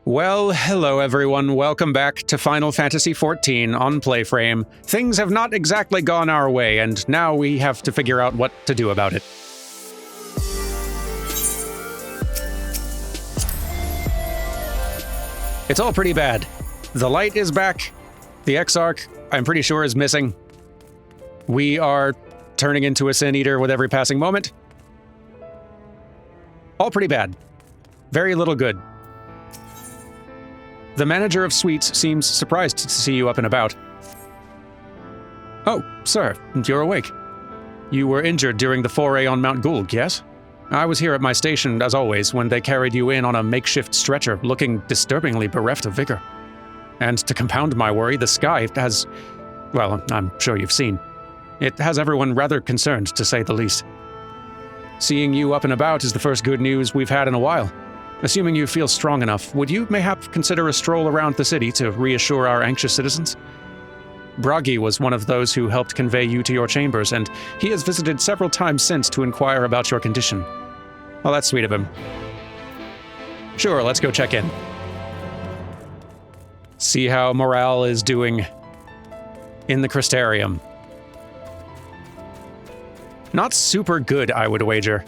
Well, hello everyone, welcome back to Final Fantasy XIV on PlayFrame. Things have not exactly gone our way, and now we have to figure out what to do about it. It's all pretty bad. The light is back. The Exarch, I'm pretty sure, is missing. We are turning into a Sin Eater with every passing moment. All pretty bad. Very little good. The manager of suites seems surprised to see you up and about. Oh, sir, you're awake. You were injured during the foray on Mount Gould, yes? I was here at my station, as always, when they carried you in on a makeshift stretcher, looking disturbingly bereft of vigor. And to compound my worry, the sky has... well, I'm sure you've seen. It has everyone rather concerned, to say the least. Seeing you up and about is the first good news we've had in a while. Assuming you feel strong enough, would you mayhap consider a stroll around the city to reassure our anxious citizens? Bragi was one of those who helped convey you to your chambers, and he has visited several times since to inquire about your condition. Well, that's sweet of him. Sure, let's go check in. See how morale is doing in the Crystarium. Not super good, I would wager.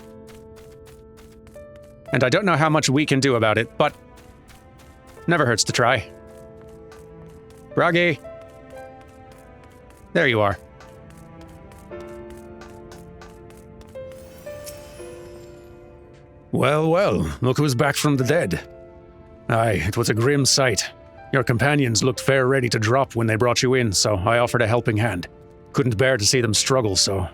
And I don't know how much we can do about it, but never hurts to try. Bragi. There you are. Well, well, look who's back from the dead. Aye, it was a grim sight. Your companions looked fair ready to drop when they brought you in, so I offered a helping hand. Couldn't bear to see them struggle, so...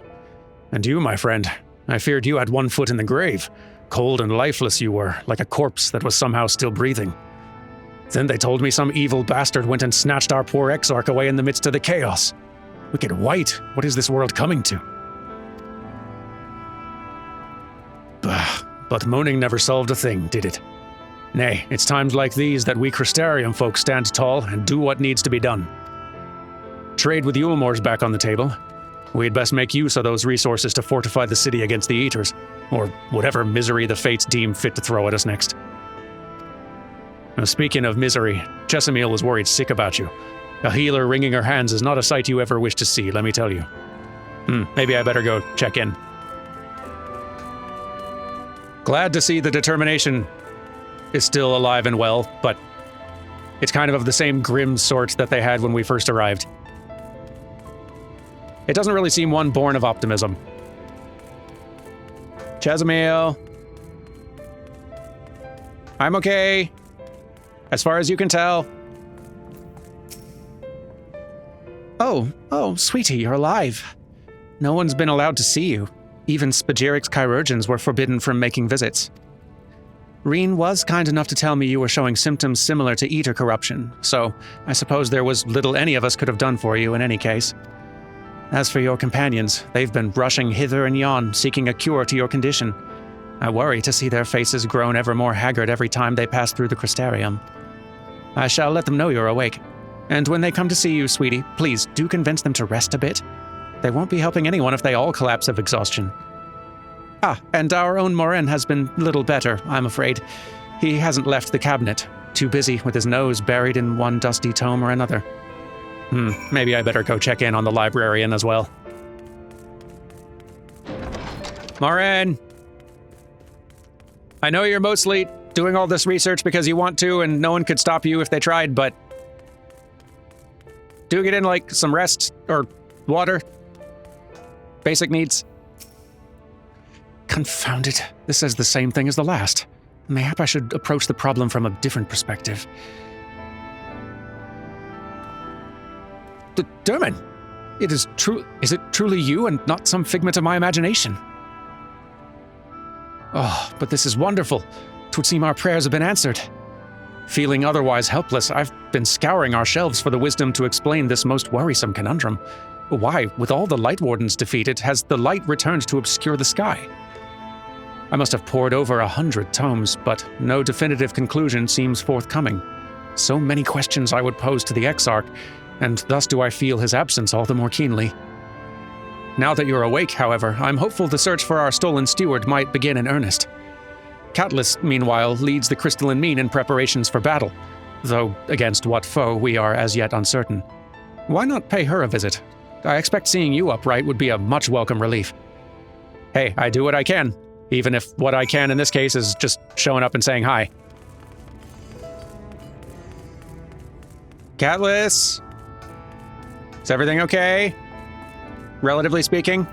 And you, my friend, I feared you had one foot in the grave. Cold and lifeless you were, like a corpse that was somehow still breathing. Then they told me some evil bastard went and snatched our poor Exarch away in the midst of the chaos. Wicked White, what is this world coming to? Bah, but moaning never solved a thing, did it? Nay, it's times like these that we Crystarium folk stand tall and do what needs to be done. Trade with Yulmore's back on the table. We'd best make use of those resources to fortify the city against the Eaters, or whatever misery the fates deem fit to throw at us next. Now, speaking of misery, Jessamine was worried sick about you. A healer wringing her hands is not a sight you ever wish to see, let me tell you. Maybe I better go check in. Glad to see the determination is still alive and well, but it's kind of the same grim sort that they had when we first arrived. It doesn't really seem one born of optimism. Chazamil. I'm okay. As far as you can tell. Oh, sweetie, you're alive. No one's been allowed to see you. Even Spagyrics chirurgeons were forbidden from making visits. Reen was kind enough to tell me you were showing symptoms similar to Eater corruption, so I suppose there was little any of us could have done for you in any case. As for your companions, they've been rushing hither and yon, seeking a cure to your condition. I worry to see their faces grown ever more haggard every time they pass through the Crystarium. I shall let them know you're awake. And when they come to see you, sweetie, please do convince them to rest a bit. They won't be helping anyone if they all collapse of exhaustion. And our own Morin has been little better, I'm afraid. He hasn't left the cabinet, too busy with his nose buried in one dusty tome or another. Maybe I better go check in on the librarian as well. Morin! I know you're mostly doing all this research because you want to and no one could stop you if they tried, but... do get in, like, some rest or water? Basic needs? Confound it. This says the same thing as the last. Mayhap I should approach the problem from a different perspective. Dermot, is it truly you and not some figment of my imagination? Oh, but this is wonderful. 'Twould seem our prayers have been answered. Feeling otherwise helpless, I've been scouring our shelves for the wisdom to explain this most worrisome conundrum. Why, with all the Light Wardens defeated, has the light returned to obscure the sky? I must have pored over 100 tomes, but no definitive conclusion seems forthcoming. So many questions I would pose to the Exarch, and thus do I feel his absence all the more keenly. Now that you're awake, however, I'm hopeful the search for our stolen steward might begin in earnest. Cutlass, meanwhile, leads the crystalline mean in preparations for battle, though against what foe we are as yet uncertain. Why not pay her a visit? I expect seeing you upright would be a much welcome relief. Hey, I do what I can, even if what I can in this case is just showing up and saying hi. Cutlass? Is everything okay? Relatively speaking?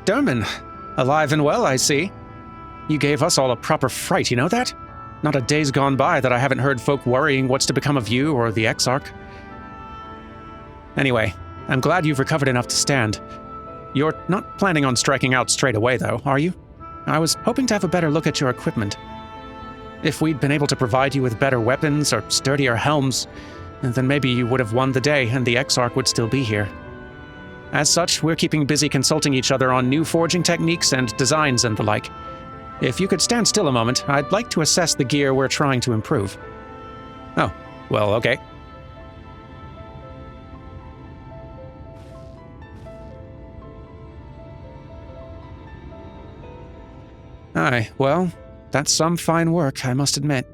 Derman, alive and well, I see. You gave us all a proper fright, you know that? Not a day's gone by that I haven't heard folk worrying what's to become of you or the Exarch. Anyway, I'm glad you've recovered enough to stand. You're not planning on striking out straight away, though, are you? I was hoping to have a better look at your equipment. If we'd been able to provide you with better weapons or sturdier helms, then maybe you would have won the day and the Exarch would still be here. As such, we're keeping busy consulting each other on new forging techniques and designs and the like. If you could stand still a moment, I'd like to assess the gear we're trying to improve. Oh, well, okay. Aye, well, that's some fine work, I must admit.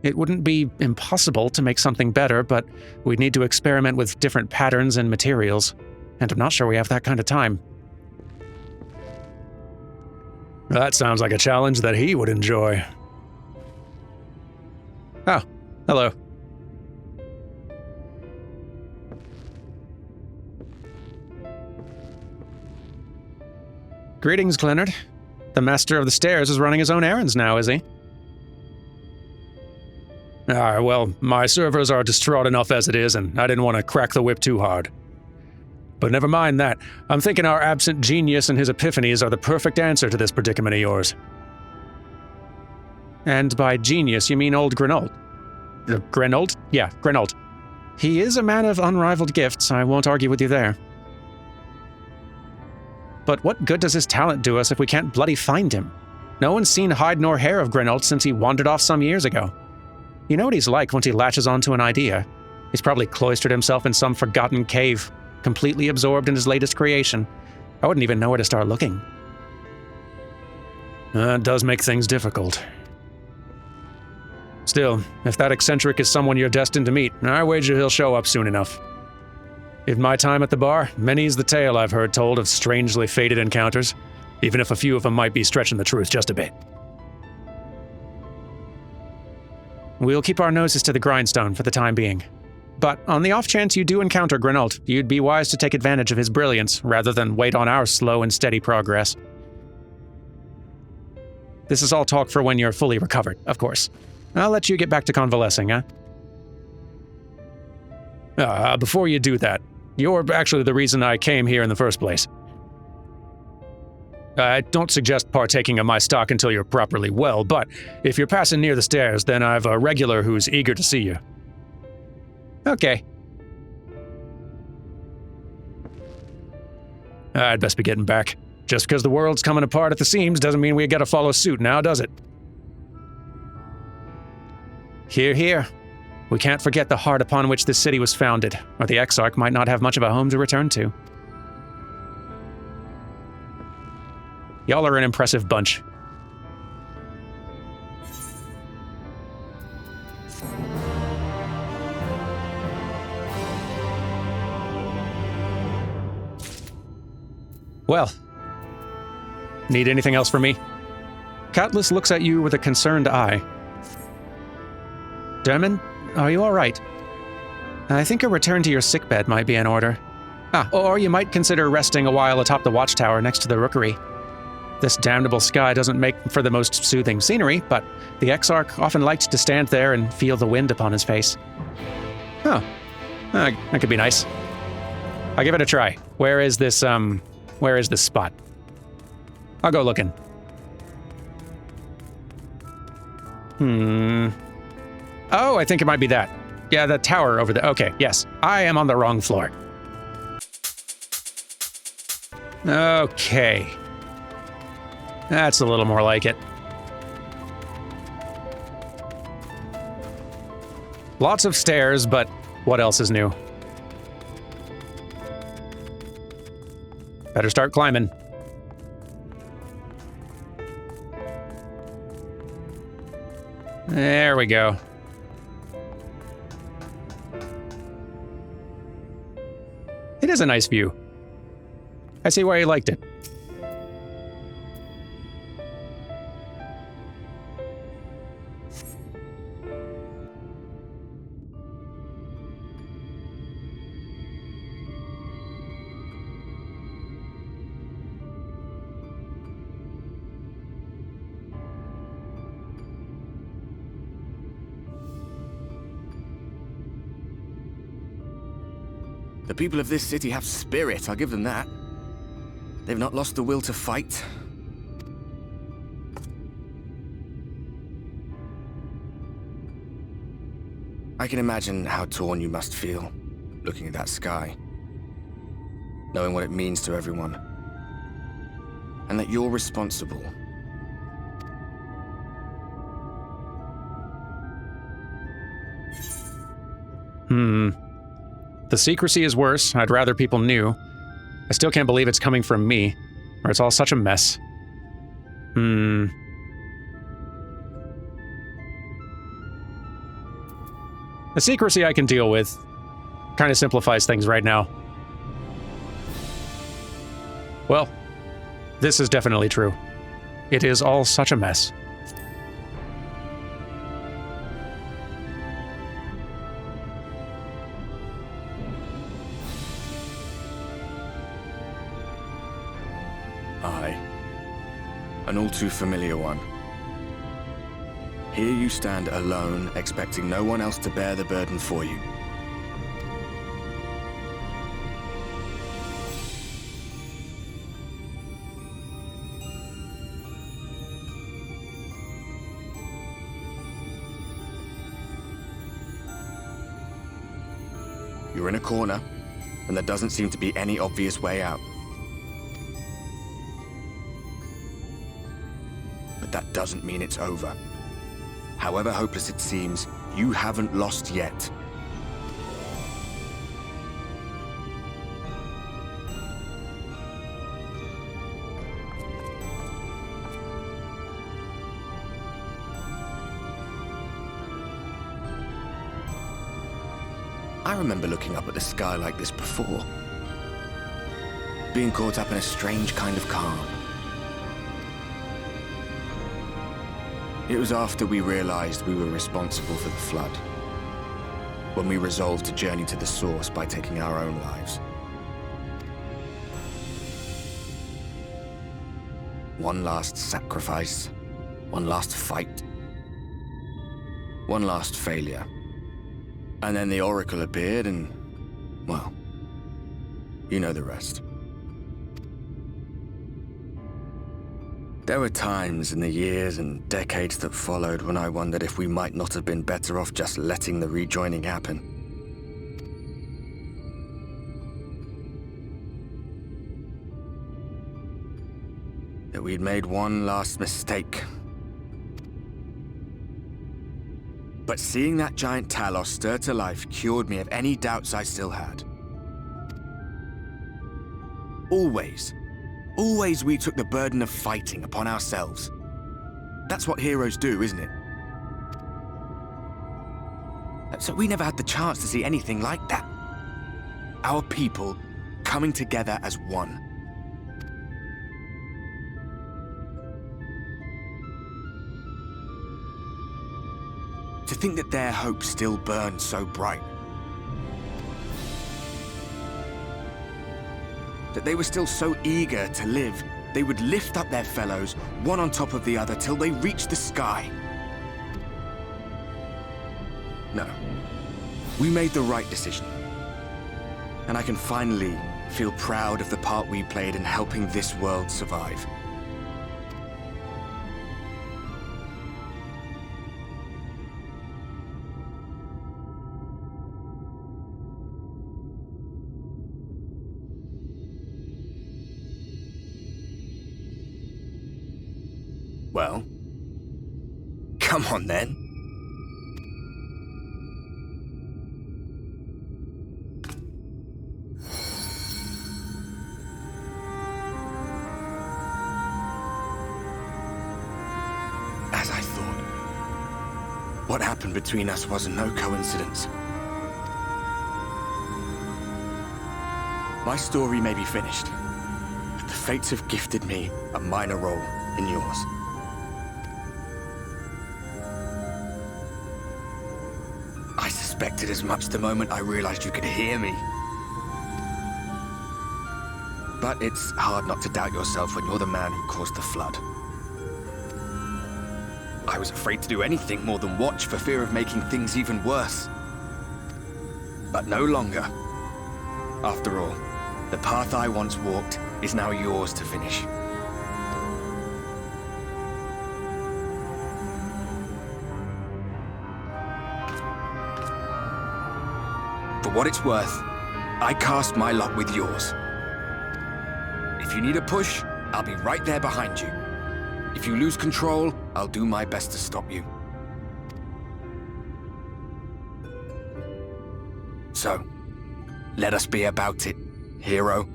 It wouldn't be impossible to make something better, but we'd need to experiment with different patterns and materials, and I'm not sure we have that kind of time. That sounds like a challenge that he would enjoy. Oh, hello. Greetings, Clennard. The master of the stairs is running his own errands now, is he? Well, my servers are distraught enough as it is, and I didn't want to crack the whip too hard. But never mind that. I'm thinking our absent genius and his epiphanies are the perfect answer to this predicament of yours. And by genius, you mean old Grenold? Grenold? Yeah, Grenold. He is a man of unrivaled gifts, I won't argue with you there. But what good does his talent do us if we can't bloody find him? No one's seen hide nor hair of Grenold since he wandered off some years ago. You know what he's like once he latches onto an idea. He's probably cloistered himself in some forgotten cave, completely absorbed in his latest creation. I wouldn't even know where to start looking. It does make things difficult. Still, if that eccentric is someone you're destined to meet, I wager he'll show up soon enough. In my time at the bar, many's the tale I've heard told of strangely fated encounters, even if a few of them might be stretching the truth just a bit. We'll keep our noses to the grindstone for the time being. But on the off chance you do encounter Grenold, you'd be wise to take advantage of his brilliance, rather than wait on our slow and steady progress. This is all talk for when you're fully recovered, of course. I'll let you get back to convalescing, huh? Before you do that, you're actually the reason I came here in the first place. I don't suggest partaking of my stock until you're properly well, but if you're passing near the stairs, then I've a regular who's eager to see you. Okay. I'd best be getting back. Just because the world's coming apart at the seams doesn't mean we gotta follow suit now, does it? Hear, hear. We can't forget the heart upon which this city was founded, or the Exarch might not have much of a home to return to. Y'all are an impressive bunch. Well, need anything else from me? Cutlass looks at you with a concerned eye. Derman, are you all right? I think a return to your sickbed might be in order. Or you might consider resting a while atop the watchtower next to the rookery. This damnable sky doesn't make for the most soothing scenery, but the Exarch often liked to stand there and feel the wind upon his face. Oh, that could be nice. I'll give it a try. Where is this spot? I'll go looking. Oh, I think it might be that. Yeah, the tower over there. Okay, yes. I am on the wrong floor. Okay. That's a little more like it. Lots of stairs, but what else is new? Better start climbing. There we go. It is a nice view. I see why you liked it. The people of this city have spirit, I'll give them that. They've not lost the will to fight. I can imagine how torn you must feel, looking at that sky. Knowing what it means to everyone. And that you're responsible. The secrecy is worse. I'd rather people knew. I still can't believe it's coming from me, or it's all such a mess. The secrecy I can deal with. Kind of simplifies things right now. Well, this is definitely true. It is all such a mess. Aye. An all too familiar one. Here you stand alone, expecting no one else to bear the burden for you. You're in a corner, and there doesn't seem to be any obvious way out. But that doesn't mean it's over. However hopeless it seems, you haven't lost yet. I remember looking up at the sky like this before. Being caught up in a strange kind of calm. It was after we realized we were responsible for the flood. When we resolved to journey to the source by taking our own lives. One last sacrifice. One last fight. One last failure. And then the Oracle appeared and, well, you know the rest. There were times in the years and decades that followed when I wondered if we might not have been better off just letting the rejoining happen. That we'd made one last mistake. But seeing that giant Talos stir to life cured me of any doubts I still had. Always we took the burden of fighting upon ourselves. That's what heroes do, isn't it? So we never had the chance to see anything like that. Our people coming together as one. To think that their hope still burned so bright. That they were still so eager to live, they would lift up their fellows, one on top of the other, till they reached the sky. No. We made the right decision. And I can finally feel proud of the part we played in helping this world survive. Well, come on then. As I thought. What happened between us was no coincidence. My story may be finished, but the fates have gifted me a minor role in yours. I suspected as much the moment I realized you could hear me. But it's hard not to doubt yourself when you're the man who caused the flood. I was afraid to do anything more than watch for fear of making things even worse. But no longer. After all, the path I once walked is now yours to finish. For what it's worth, I cast my lot with yours. If you need a push, I'll be right there behind you. If you lose control, I'll do my best to stop you. So, let us be about it, hero.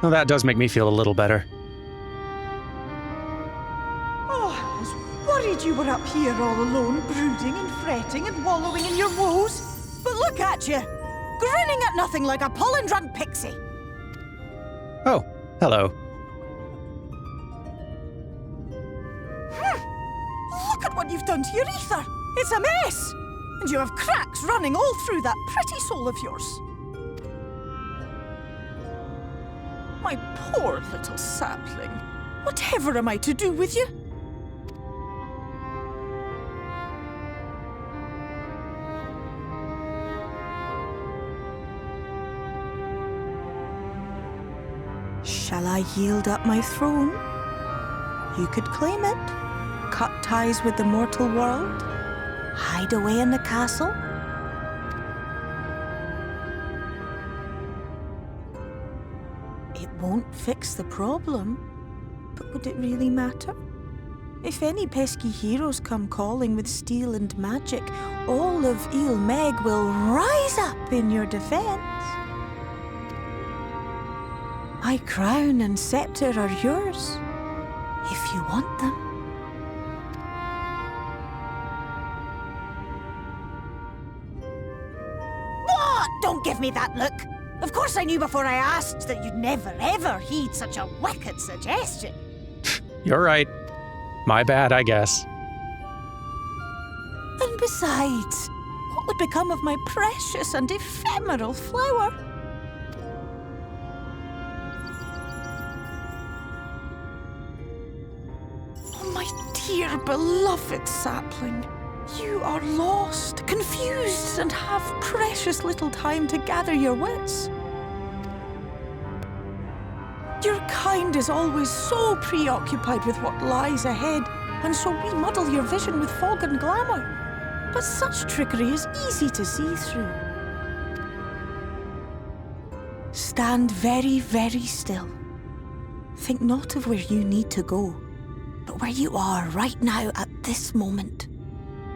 Well, that does make me feel a little better. Oh, I was worried you were up here all alone, brooding and fretting and wallowing in your woes. But look at you, grinning at nothing like a pollen-drunk pixie. Oh, hello. Look at what you've done to your ether. It's a mess. And you have cracks running all through that pretty soul of yours. My poor little sapling. Whatever am I to do with you? Shall I yield up my throne? You could claim it, cut ties with the mortal world, hide away in the castle. It won't fix the problem, but would it really matter? If any pesky heroes come calling with steel and magic, all of Il Meg will rise up in your defense. My crown and scepter are yours, if you want them. What? Don't give me that look. Of course I knew before I asked that you'd never ever heed such a wicked suggestion. You're right. My bad, I guess. And besides, what would become of my precious and ephemeral flower? Dear beloved sapling, you are lost, confused, and have precious little time to gather your wits. Your kind is always so preoccupied with what lies ahead, and so we muddle your vision with fog and glamour. But such trickery is easy to see through. Stand very, very still. Think not of where you need to go, but where you are right now at this moment,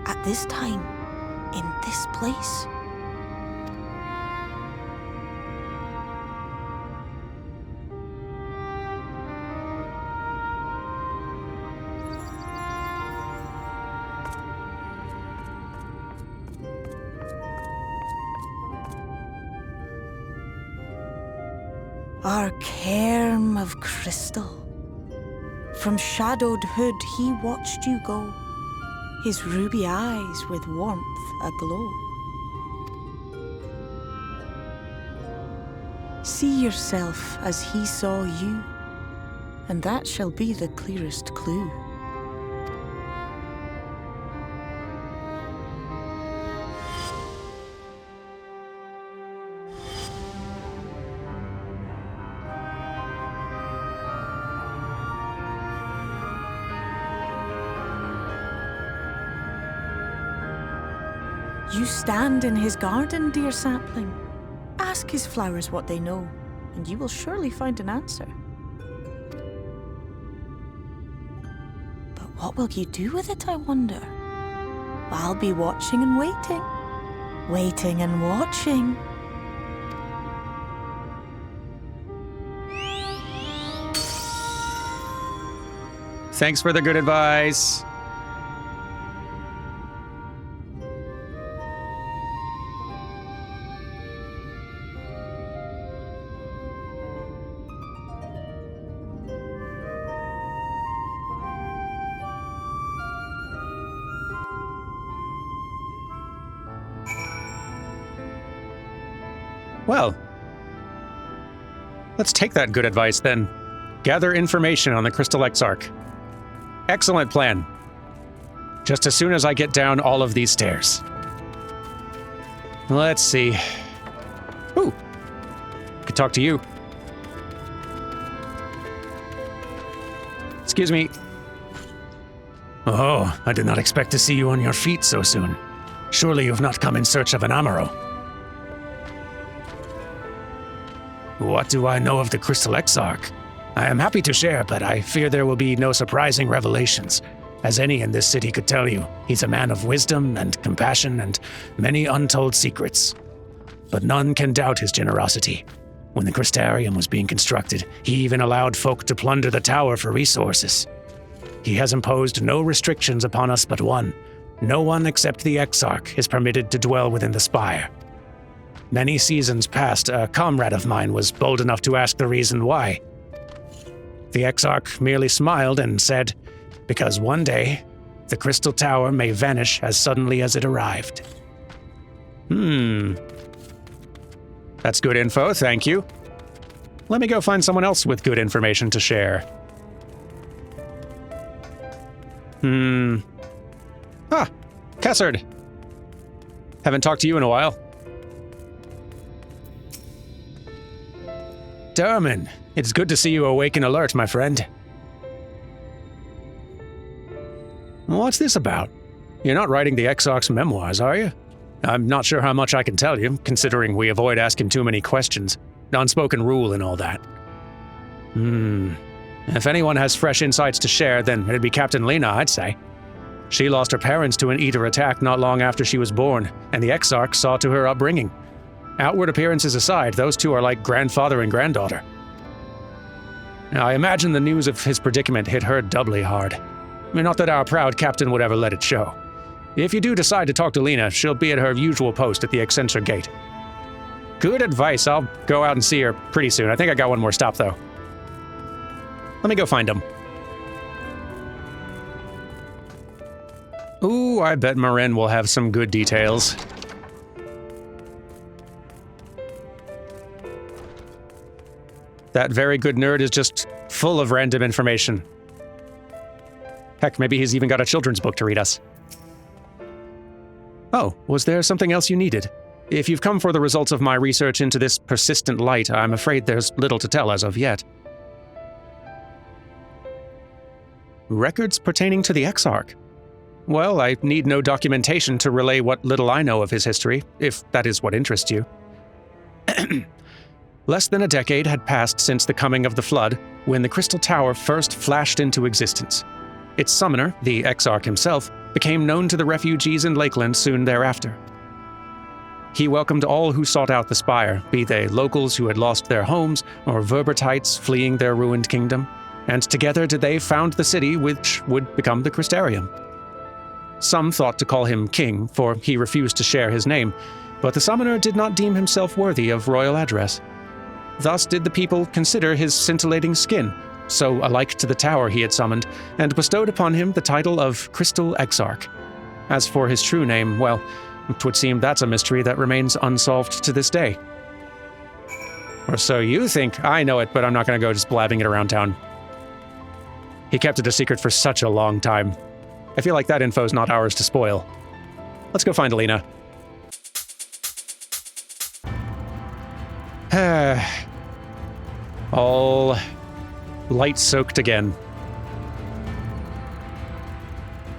at this time, in this place. Our cairn of crystal. From shadowed hood he watched you go, his ruby eyes with warmth aglow. See yourself as he saw you, and that shall be the clearest clue. You stand in his garden, dear sapling. Ask his flowers what they know, and you will surely find an answer. But what will you do with it, I wonder? I'll be watching and waiting. Waiting and watching. Thanks for the good advice. Well, let's take that good advice then. Gather information on the Crystal Exarch. Excellent plan. Just as soon as I get down all of these stairs. Let's see. Ooh. Could talk to you. Excuse me. Oh, I did not expect to see you on your feet so soon. Surely you've not come in search of an Amaro. What do I know of the Crystal Exarch? I am happy to share, but I fear there will be no surprising revelations. As any in this city could tell you, he's a man of wisdom and compassion and many untold secrets. But none can doubt his generosity. When the Crystarium was being constructed, he even allowed folk to plunder the tower for resources. He has imposed no restrictions upon us but one. No one except the Exarch is permitted to dwell within the spire. Many seasons past, a comrade of mine was bold enough to ask the reason why. The Exarch merely smiled and said, because one day, the Crystal Tower may vanish as suddenly as it arrived. That's good info, thank you. Let me go find someone else with good information to share. Kessard. Haven't talked to you in a while. Derman, it's good to see you awake and alert, my friend. What's this about? You're not writing the Exarch's memoirs, are you? I'm not sure how much I can tell you, considering we avoid asking too many questions. Unspoken rule and all that. If anyone has fresh insights to share, then it'd be Captain Lena, I'd say. She lost her parents to an Eater attack not long after she was born, and the Exarch saw to her upbringing. Outward appearances aside, those two are like grandfather and granddaughter. Now, I imagine the news of his predicament hit her doubly hard. Not that our proud captain would ever let it show. If you do decide to talk to Lena, she'll be at her usual post at the Exarch gate. Good advice. I'll go out and see her pretty soon. I think I got one more stop, though. Let me go find him. Ooh, I bet Marin will have some good details. That very good nerd is just full of random information. Heck, maybe he's even got a children's book to read us. Oh, was there something else you needed? If you've come for the results of my research into this persistent light, I'm afraid there's little to tell as of yet. Records pertaining to the Exarch? Well, I need no documentation to relay what little I know of his history, if that is what interests you. Less than a decade had passed since the coming of the Flood, when the Crystal Tower first flashed into existence. Its summoner, the Exarch himself, became known to the refugees in Lakeland soon thereafter. He welcomed all who sought out the spire, be they locals who had lost their homes or Verbertites fleeing their ruined kingdom, and together did they found the city which would become the Crystarium. Some thought to call him king, for he refused to share his name, but the summoner did not deem himself worthy of royal address. Thus did the people consider his scintillating skin, so alike to the tower he had summoned, and bestowed upon him the title of Crystal Exarch. As for his true name, well, 'twould seem that's a mystery that remains unsolved to this day. Or so you think. I know it, but I'm not going to go just blabbing it around town. He kept it a secret for such a long time. I feel like that info's not ours to spoil. Let's go find Alina. All light-soaked again.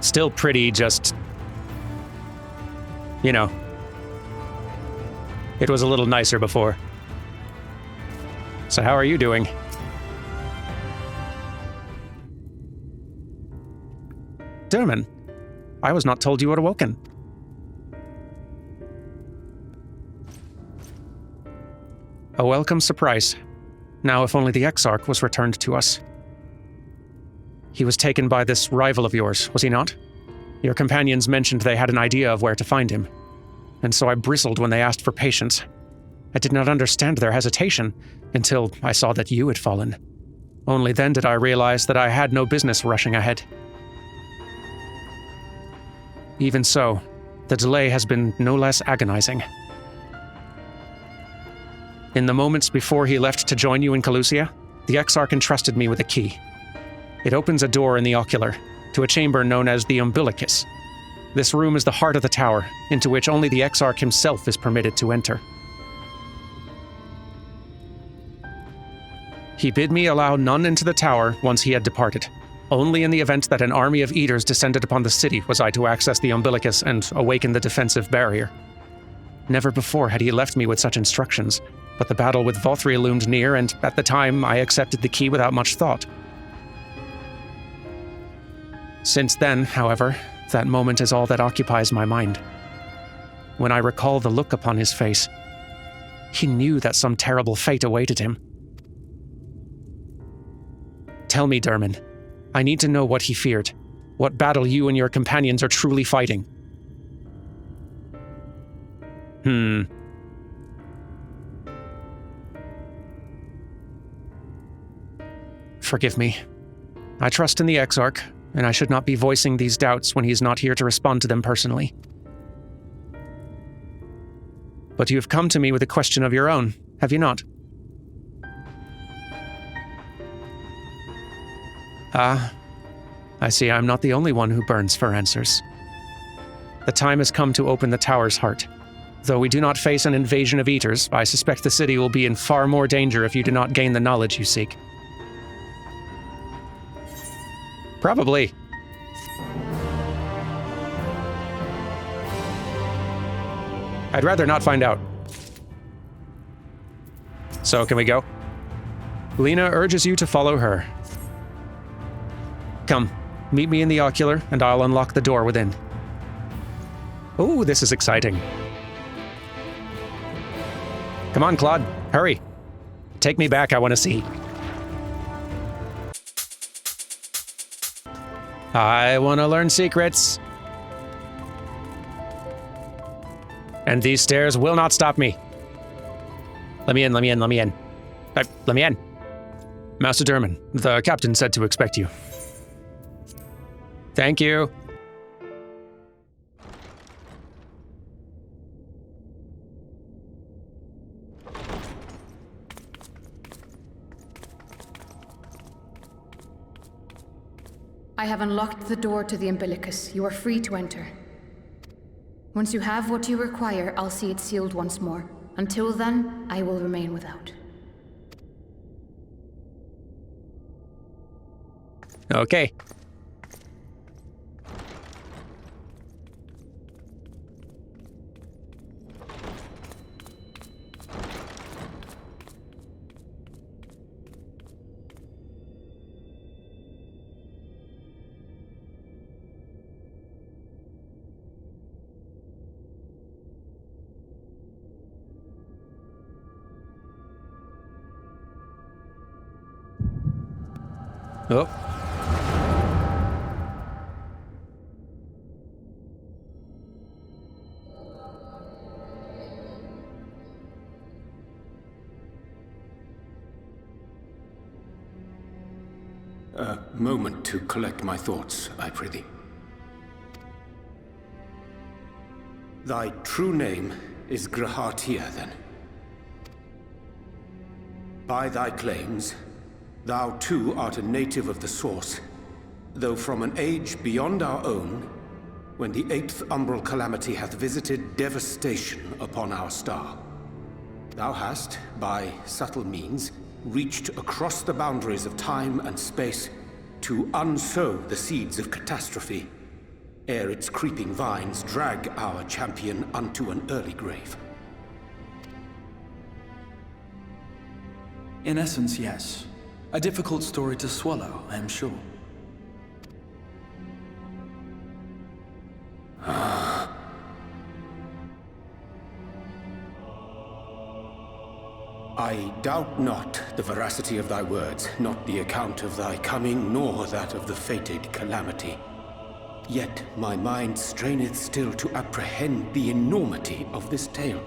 Still pretty, just... you know. It was a little nicer before. So how are you doing? Derman, I was not told you had awoken. A welcome surprise. Now if only the Exarch was returned to us. He was taken by this rival of yours, was he not? Your companions mentioned they had an idea of where to find him, and so I bristled when they asked for patience. I did not understand their hesitation until I saw that you had fallen. Only then did I realize that I had no business rushing ahead. Even so, the delay has been no less agonizing. In the moments before he left to join you in Calusia, the Exarch entrusted me with a key. It opens a door in the ocular, to a chamber known as the Umbilicus. This room is the heart of the tower, into which only the Exarch himself is permitted to enter. He bid me allow none into the tower once he had departed. Only in the event that an army of eaters descended upon the city was I to access the Umbilicus and awaken the defensive barrier. Never before had he left me with such instructions, but the battle with Vothria loomed near, and at the time I accepted the key without much thought. Since then, however, that moment is all that occupies my mind. When I recall the look upon his face, he knew that some terrible fate awaited him. Tell me, Derman. I need to know what he feared, what battle you and your companions are truly fighting. Forgive me. I trust in the Exarch, and I should not be voicing these doubts when he is not here to respond to them personally. But you have come to me with a question of your own, have you not? Ah, I see I'm not the only one who burns for answers. The time has come to open the tower's heart. Though we do not face an invasion of eaters, I suspect the city will be in far more danger if you do not gain the knowledge you seek. Probably. I'd rather not find out. So, can we go? Lena urges you to follow her. Come, meet me in the ocular, and I'll unlock the door within. Ooh, this is exciting. Come on, Claude, hurry. Take me back, I want to see. I want to learn secrets. And these stairs will not stop me. Let me in. Let me in. Master Derman, the captain said to expect you. Thank you. I have unlocked the door to the Umbilicus. You are free to enter. Once you have what you require, I'll see it sealed once more. Until then, I will remain without. Okay. Oh. A moment to collect my thoughts, I prithee. Thy true name is Grahatia, then. By thy claims, thou too art a native of the Source, though from an age beyond our own, when the 8th umbral calamity hath visited devastation upon our star. Thou hast, by subtle means, reached across the boundaries of time and space to unsow the seeds of catastrophe, ere its creeping vines drag our champion unto an early grave. In essence, yes. A difficult story to swallow, I am sure. I doubt not the veracity of thy words, not the account of thy coming, nor that of the fated calamity. Yet my mind straineth still to apprehend the enormity of this tale.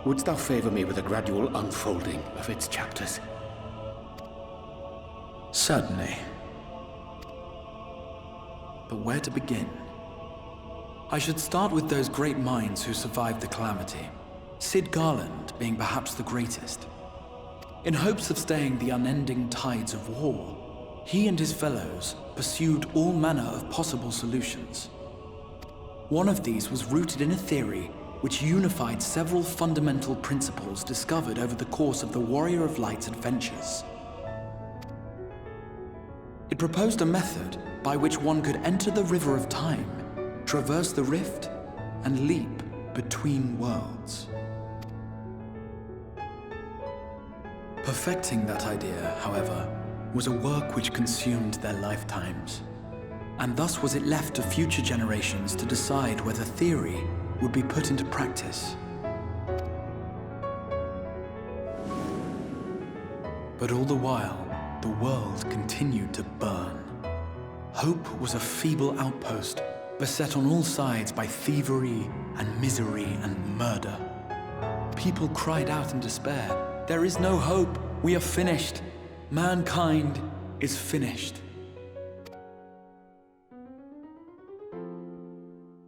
Wouldst thou favor me with a gradual unfolding of its chapters? Certainly. But where to begin? I should start with those great minds who survived the calamity, Sid Garland being perhaps the greatest. In hopes of staying the unending tides of war, he and his fellows pursued all manner of possible solutions. One of these was rooted in a theory which unified several fundamental principles discovered over the course of the Warrior of Light's adventures. It proposed a method by which one could enter the River of Time, traverse the rift, and leap between worlds. Perfecting that idea, however, was a work which consumed their lifetimes, and thus was it left to future generations to decide whether theory would be put into practice. But all the while, the world continued to burn. Hope was a feeble outpost, beset on all sides by thievery and misery and murder. People cried out in despair, "There is no hope, we are finished. Mankind is finished."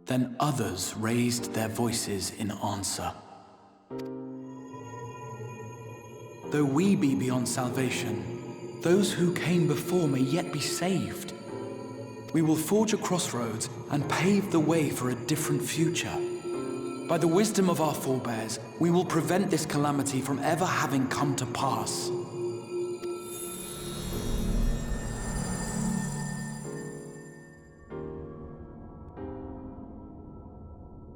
Then others raised their voices in answer. Though we be beyond salvation, those who came before may yet be saved. We will forge a crossroads and pave the way for a different future. By the wisdom of our forebears, we will prevent this calamity from ever having come to pass.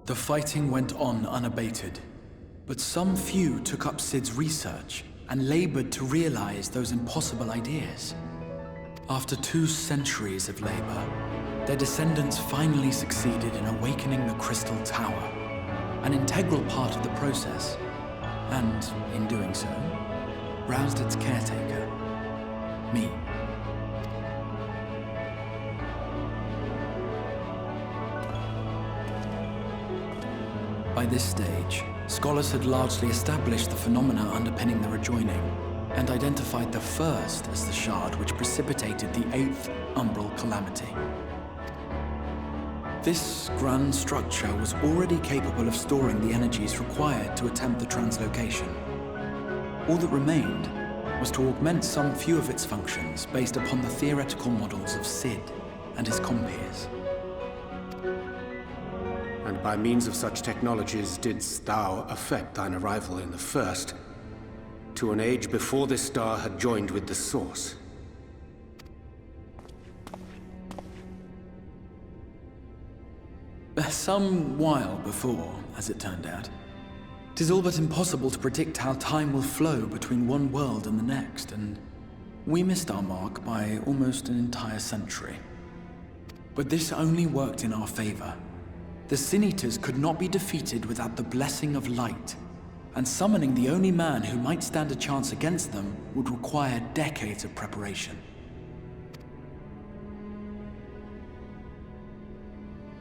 The fighting went on unabated, but some few took up Sid's research and labored to realize those impossible ideas. After 2 centuries of labor, their descendants finally succeeded in awakening the Crystal Tower, an integral part of the process, and, in doing so, roused its caretaker, me. By this stage, scholars had largely established the phenomena underpinning the rejoining, and identified the first as the shard which precipitated the 8th Umbral Calamity. This grand structure was already capable of storing the energies required to attempt the translocation. All that remained was to augment some few of its functions based upon the theoretical models of Sid and his compeers. And by means of such technologies didst thou effect thine arrival in the first, to an age before this star had joined with the Source. Some while before, as it turned out. 'Tis all but impossible to predict how time will flow between one world and the next, and we missed our mark by almost an entire century. But this only worked in our favor. The Sin Eaters could not be defeated without the blessing of light, and summoning the only man who might stand a chance against them would require decades of preparation.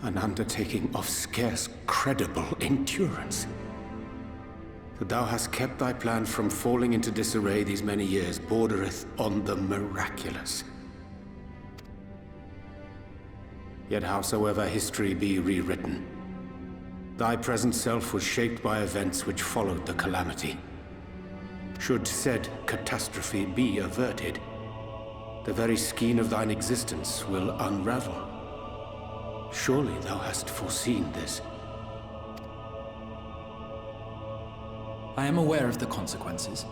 An undertaking of scarce credible endurance. That thou hast kept thy plan from falling into disarray these many years bordereth on the miraculous. Yet howsoever history be rewritten, thy present self was shaped by events which followed the calamity. Should said catastrophe be averted, the very skein of thine existence will unravel. Surely thou hast foreseen this. I am aware of the consequences.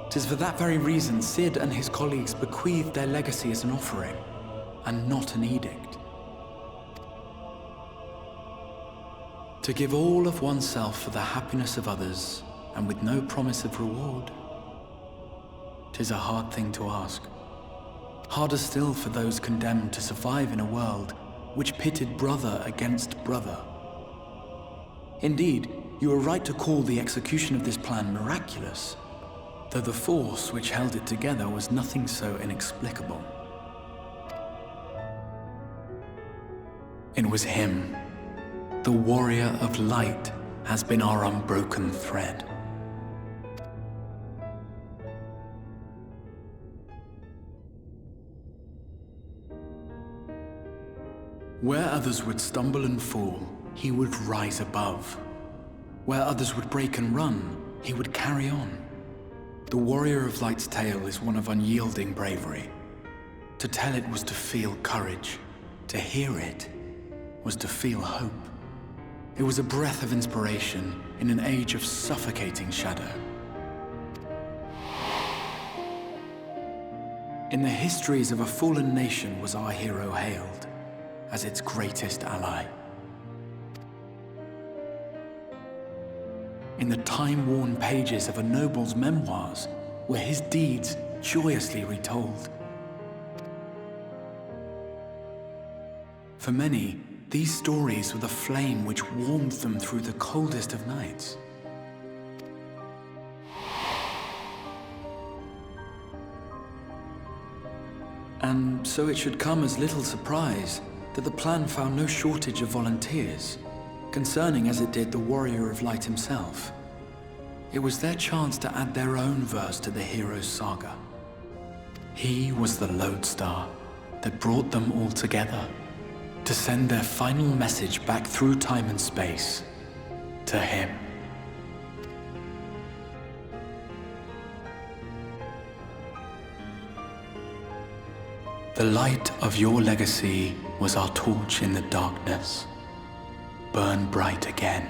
'Tis for that very reason Sid and his colleagues bequeathed their legacy as an offering, and not an edict. To give all of oneself for the happiness of others, and with no promise of reward. 'Tis a hard thing to ask. Harder still for those condemned to survive in a world which pitted brother against brother. Indeed, You were right to call the execution of this plan miraculous, though the force which held it together was nothing so inexplicable. It was him. The warrior of light has been our unbroken thread. Where others would stumble and fall, he would rise above. Where others would break and run, he would carry on. The warrior of light's tale is one of unyielding bravery. To tell it was to feel courage. To hear it was to feel hope. It was a breath of inspiration in an age of suffocating shadow. In the histories of a fallen nation was our hero hailed as its greatest ally. In the time-worn pages of a noble's memoirs were his deeds joyously retold. For many, these stories were the flame which warmed them through the coldest of nights. And so it should come as little surprise that the plan found no shortage of volunteers, concerning as it did the warrior of light himself. It was their chance to add their own verse to the hero's saga. He was the lodestar that brought them all together, to send their final message back through time and space to him. The light of your legacy was our torch in the darkness. Burn bright again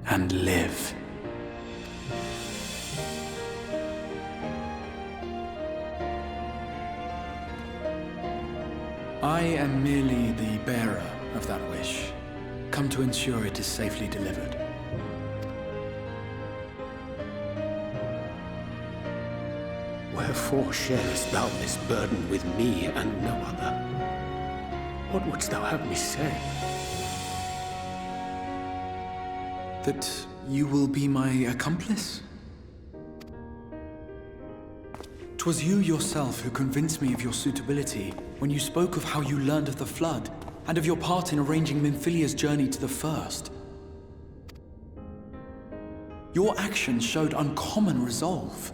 and live. I am merely the bearer of that wish, come to ensure it is safely delivered. Wherefore sharest thou this burden with me and no other? What wouldst thou have me say? That you will be my accomplice? 'Twas you yourself who convinced me of your suitability when you spoke of how you learned of the Flood and of your part in arranging Minfilia's journey to the First. Your actions showed uncommon resolve.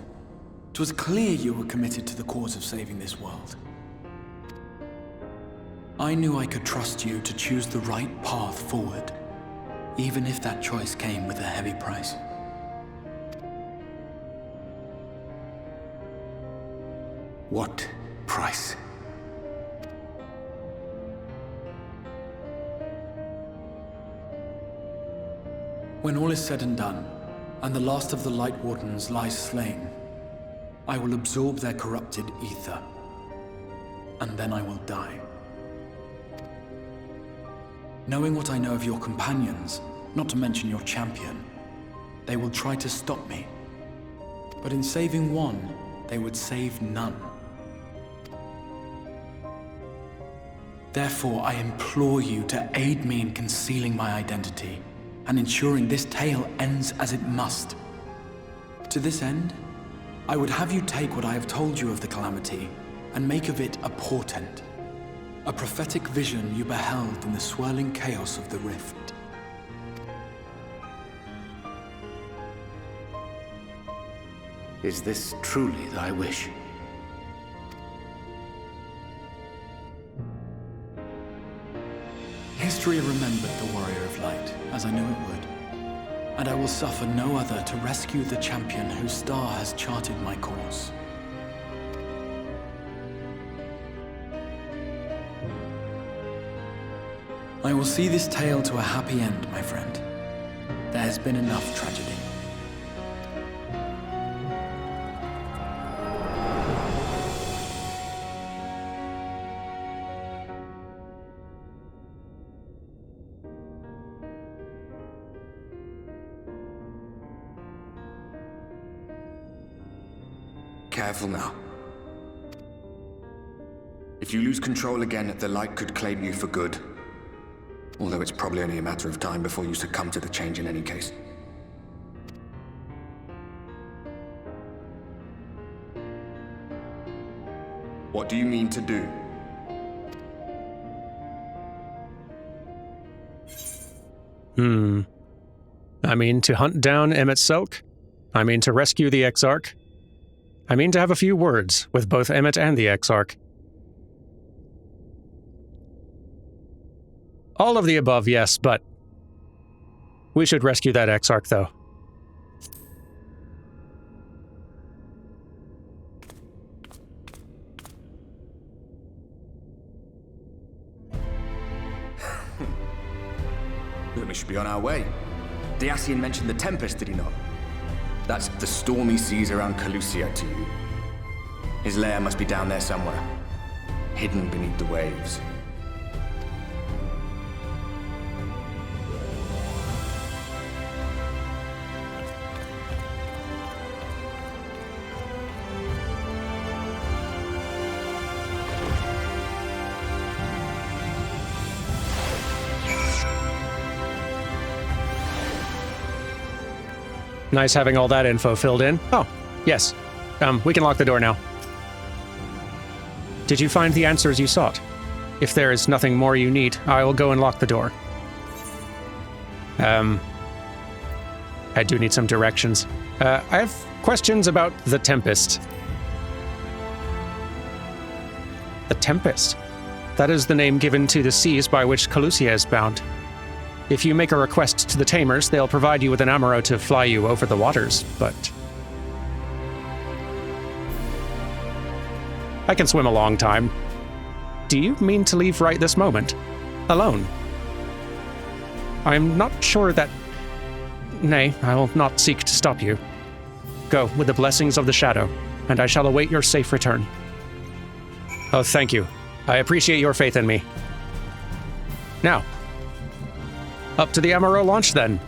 'Twas clear you were committed to the cause of saving this world. I knew I could trust you to choose the right path forward, even if that choice came with a heavy price. What price? When all is said and done, and the last of the Light Wardens lies slain, I will absorb their corrupted ether, and then I will die. Knowing what I know of your companions, not to mention your champion, they will try to stop me. But in saving one, they would save none. Therefore, I implore you to aid me in concealing my identity and ensuring this tale ends as it must. To this end, I would have you take what I have told you of the Calamity and make of it a portent, a prophetic vision you beheld in the swirling chaos of the Rift. Is this truly thy wish? History remembered the Warrior of Light, as I knew it would, and I will suffer no other to rescue the champion whose star has charted my course. I will see this tale to a happy end, my friend. There has been enough tragedy. Careful now. If you lose control again, the light could claim you for good. Although it's probably only a matter of time before you succumb to the change in any case. What do you mean to do? I mean to hunt down Emmett Selk. I mean to rescue the Exarch. I mean to have a few words with both Emmett and the Exarch. All of the above, yes, but we should rescue that Exarch, though. Then we should be on our way. Dacian mentioned the Tempest, did he not? That's the stormy seas around Calusia to you. His lair must be down there somewhere, hidden beneath the waves. Nice having all that info filled in. Oh, yes. We can lock the door now. Did you find the answers you sought? If there is nothing more you need, I will go and lock the door. I do need some directions. I have questions about the Tempest. The Tempest? That is the name given to the seas by which Calusia is bound. If you make a request to the Tamers, they'll provide you with an amaro to fly you over the waters, but... I can swim a long time. Do you mean to leave right this moment? Alone? I'm not sure that... Nay, I will not seek to stop you. Go with the blessings of the Shadow, and I shall await your safe return. Oh, thank you. I appreciate your faith in me. Now, up to the Amaro launch, then.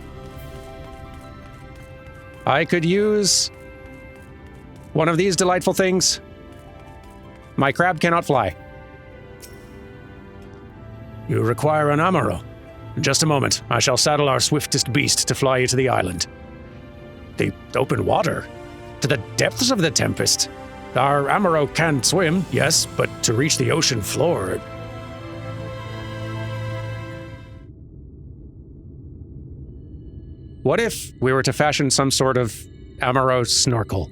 I could use one of these delightful things. My crab cannot fly. You require an Amaro. In just a moment, I shall saddle our swiftest beast to fly you to the island. The open water? To the depths of the Tempest? Our Amaro can swim, yes, but to reach the ocean floor... What if we were to fashion some sort of Amaro snorkel?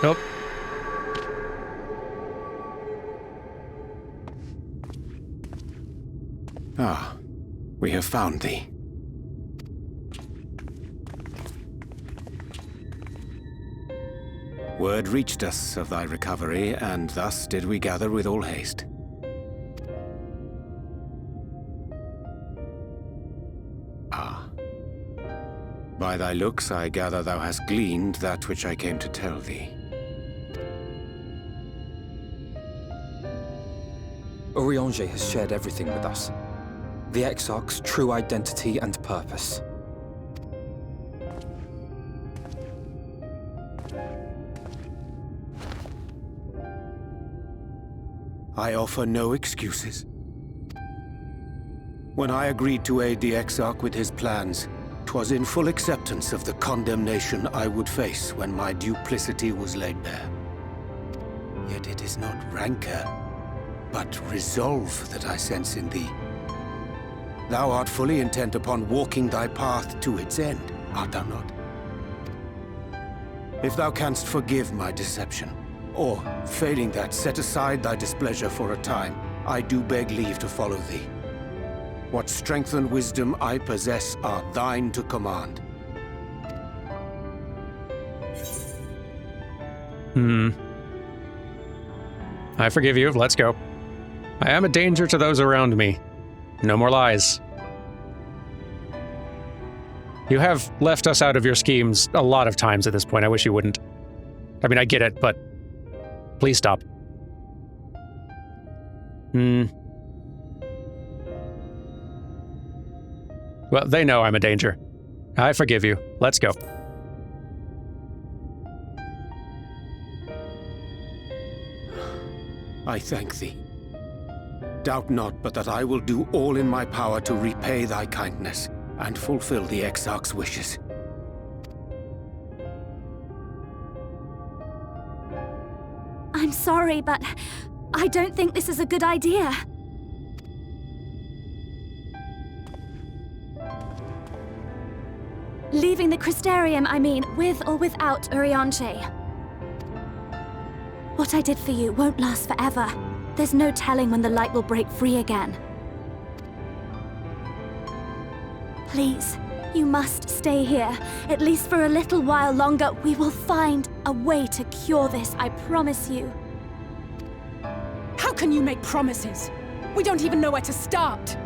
Nope. Ah, we have found thee. Word reached us of thy recovery, and thus did we gather with all haste. By thy looks, I gather thou hast gleaned that which I came to tell thee. Urianger has shared everything with us. The Exarch's true identity and purpose. I offer no excuses. When I agreed to aid the Exarch with his plans, 'twas in full acceptance of the condemnation I would face when my duplicity was laid bare. Yet it is not rancor, but resolve that I sense in thee. Thou art fully intent upon walking thy path to its end, art thou not? If thou canst forgive my deception, or, failing that, set aside thy displeasure for a time, I do beg leave to follow thee. What strength and wisdom I possess are thine to command. I forgive you. Let's go. I am a danger to those around me. No more lies. You have left us out of your schemes a lot of times at this point. I wish you wouldn't. I mean, I get it, but please stop. Well, they know I'm a danger. I forgive you. Let's go. I thank thee. Doubt not but that I will do all in my power to repay thy kindness and fulfill the Exarch's wishes. I'm sorry, but I don't think this is a good idea. Leaving the Crystarium, I mean, with or without Urianche. What I did for you won't last forever. There's no telling when the light will break free again. Please, you must stay here, at least for a little while longer. We will find a way to cure this, I promise you. How can you make promises? We don't even know where to start.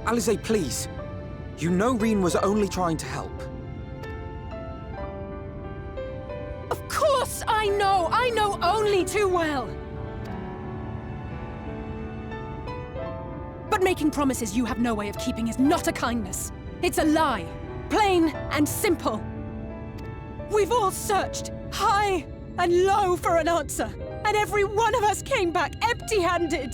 Alize, please. You know Reen was only trying to help. Of course I know! I know only too well! But making promises you have no way of keeping is not a kindness. It's a lie. Plain and simple. We've all searched high and low for an answer, and every one of us came back empty-handed.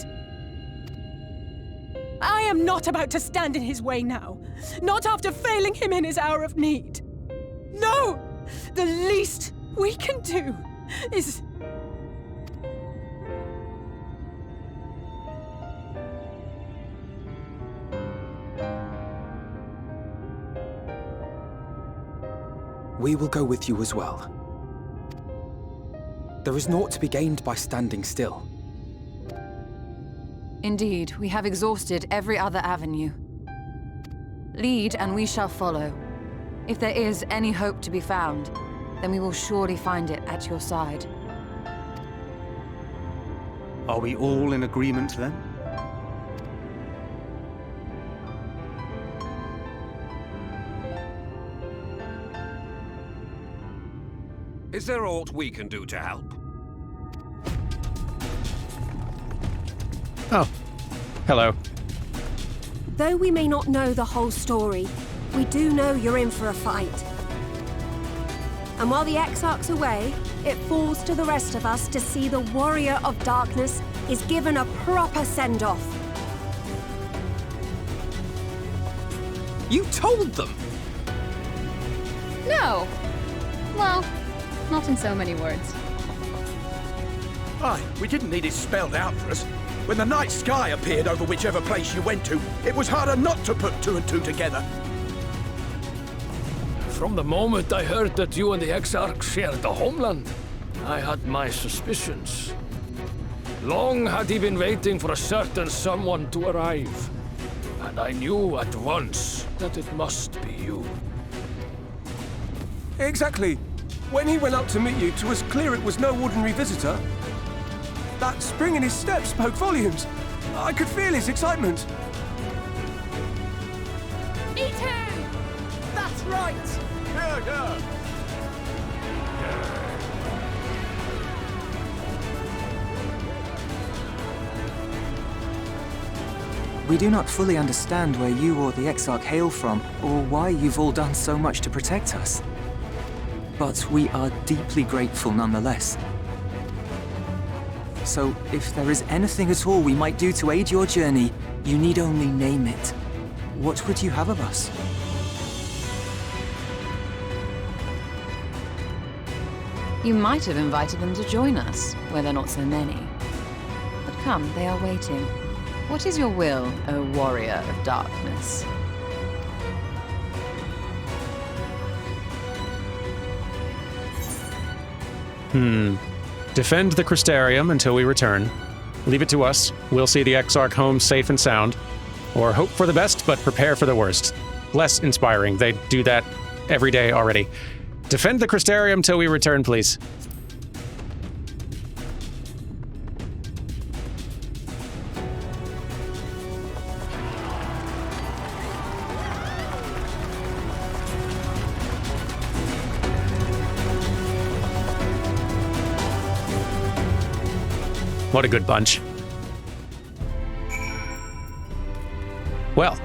I am not about to stand in his way now. Not after failing him in his hour of need. No! The least we can do is... We will go with you as well. There is naught to be gained by standing still. Indeed, we have exhausted every other avenue. Lead, and we shall follow. If there is any hope to be found, then we will surely find it at your side. Are we all in agreement then? Is there aught we can do to help? Oh, hello. Though we may not know the whole story, we do know you're in for a fight. And while the Exarch's away, it falls to the rest of us to see the Warrior of Darkness is given a proper send-off. You told them! No! Well, not in so many words. Aye, we didn't need it spelled out for us. When the night sky appeared over whichever place you went to, it was harder not to put two and two together. From the moment I heard that you and the Exarch shared the homeland, I had my suspicions. Long had he been waiting for a certain someone to arrive, and I knew at once that it must be you. Exactly. When he went up to meet you, it was clear it was no ordinary visitor. That spring in his step spoke volumes. I could feel his excitement. Me too! That's right! Yeah. We do not fully understand where you or the Exarch hail from, or why you've all done so much to protect us. But we are deeply grateful nonetheless. So, if there is anything at all we might do to aid your journey, you need only name it. What would you have of us? You might have invited them to join us, where there are not so many. But come, they are waiting. What is your will, O Warrior of Darkness? Defend the Crystarium until we return. Leave it to us. We'll see the Exarch home safe and sound. Or hope for the best, but prepare for the worst. Less inspiring. They do that every day already. Defend the Crystarium till we return, please. What a good bunch. Well.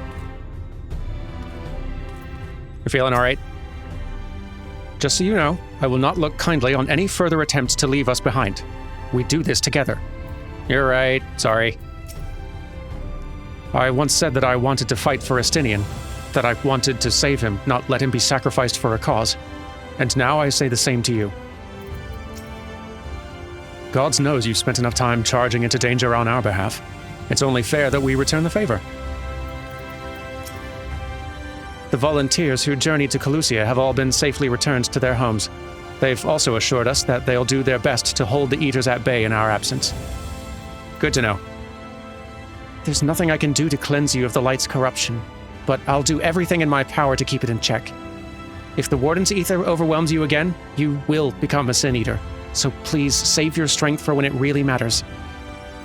You're feeling all right? Just so you know, I will not look kindly on any further attempts to leave us behind. We do this together. You're right. Sorry. I once said that I wanted to fight for Estinian, that I wanted to save him, not let him be sacrificed for a cause. And now I say the same to you. Gods knows you've spent enough time charging into danger on our behalf. It's only fair that we return the favor. The volunteers who journeyed to Calusia have all been safely returned to their homes. They've also assured us that they'll do their best to hold the Eaters at bay in our absence. Good to know. There's nothing I can do to cleanse you of the light's corruption, but I'll do everything in my power to keep it in check. If the Warden's ether overwhelms you again, you will become a Sin Eater, so please save your strength for when it really matters.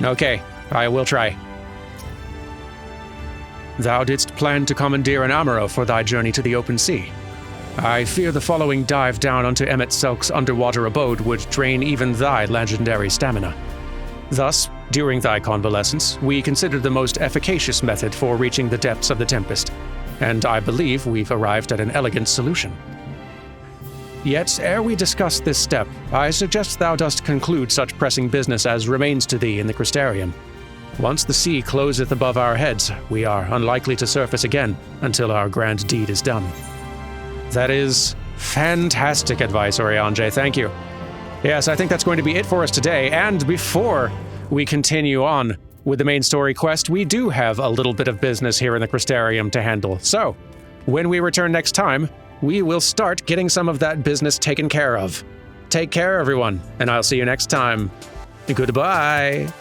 Okay, I will try. Thou didst plan to commandeer an Amaro for thy journey to the open sea. I fear the following dive down onto Emmet Selk's underwater abode would drain even thy legendary stamina. Thus, during thy convalescence, we considered the most efficacious method for reaching the depths of the Tempest, and I believe we've arrived at an elegant solution. Yet, ere we discuss this step, I suggest thou dost conclude such pressing business as remains to thee in the Crystarium. Once the sea closeth above our heads, we are unlikely to surface again until our grand deed is done. That is fantastic advice, Oriange. Thank you. Yes, I think that's going to be it for us today. And before we continue on with the main story quest, we do have a little bit of business here in the Crystarium to handle. So, when we return next time, we will start getting some of that business taken care of. Take care, everyone, and I'll see you next time. Goodbye.